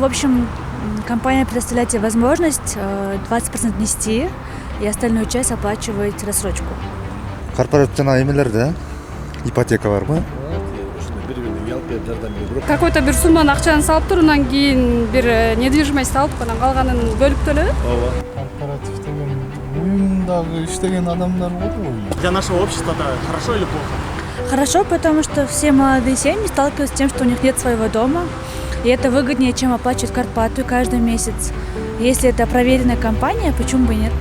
общем, компания предоставляет тебе возможность 20% внести и остальную часть оплачивать рассрочку. Корпорация эмелерде ипотека барбы? Какой-то бир сумманы акчаны салып туруп, анан кийин бир недвижимость алып, анан калганын бөлүп төлөбү? Ооба. Корпоратив деген уюмдагы иштеген адамдар болот го. Для нашего общества-то хорошо или плохо? Хорошо, потому что все молодые семьи сталкиваются с тем, что у них нет своего дома. И это выгоднее, чем оплачивать квартплату каждый месяц. Если это проверенная компания, почему бы и нет?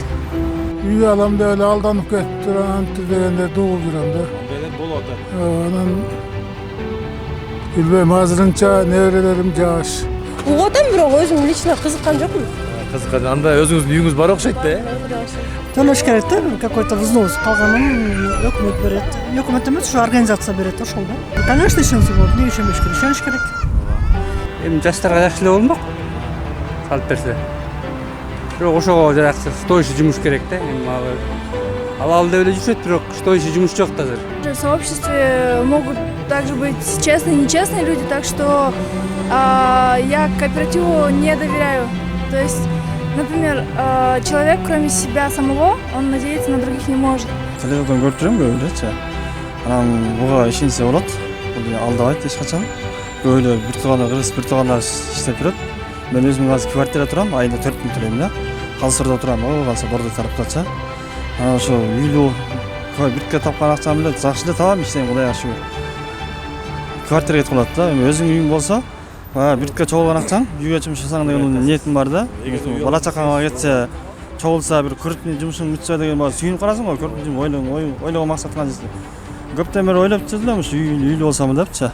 Үй алам деп эле алданып кетип турам дегенде дууп жүрөм да. Андай болот. Анан билбейм, азырынча неберелерим жаш. Угуп атам, бирок өзүм лично кызыккан жокмун. Кызыккан. Анда өзүңүздүн үйүңүз бар окшойт да? Төлөш керек да, какой-то взнос калганын өкмөт берет. Өкмөт эмес, ушу организация берет ошол да. Конечно, ишенсе болот, эмне ишенбеш керек? Ишениш керек. Эми жаштарга жакшы эле болмок. Салып берсе. Бирок ошого жаракчы стоящий жумуш керек да. Эми алалы деп эле жүрүшөт, бирок стоящий жумуш жок да азыр. В сообществе могут также быть честные и нечестные люди, так что я кооперативу не доверяю. То есть, например, человек, кроме себя самого, он надеяться на других не может. Телевизордон көрүп жүрөм көбүлөчү. Анан буга ишенсе болот. Бул алдабайт эч качан. Көбүлө бир тууганда кыргыз, бир тууганда иштеп жүрөт. Мен өзүм азыр квартирада турам, айында 4 миң төлөйм да. Калсырда турам, калса бордо тараптача. Анан ошо үйлүү бирке тапкан акчам менен жакшы эле табам, иштейм, Кудайга шүгүр. Квартирага кетип калат да. Эми өзүң үйүң болсо, бирке чогулган акчаң, үйгө жумуш жасаң деген ниетим бар да. Бала чакаңа кетсе, чогулса бир көрүптүн жумушун бүтсө деген сүйүнүп карасың го, көрүптүн ойлогон максатыңа жетсе. Көптөн бери ойлоп жүрдүм, ушу үйлүү болсам депчи.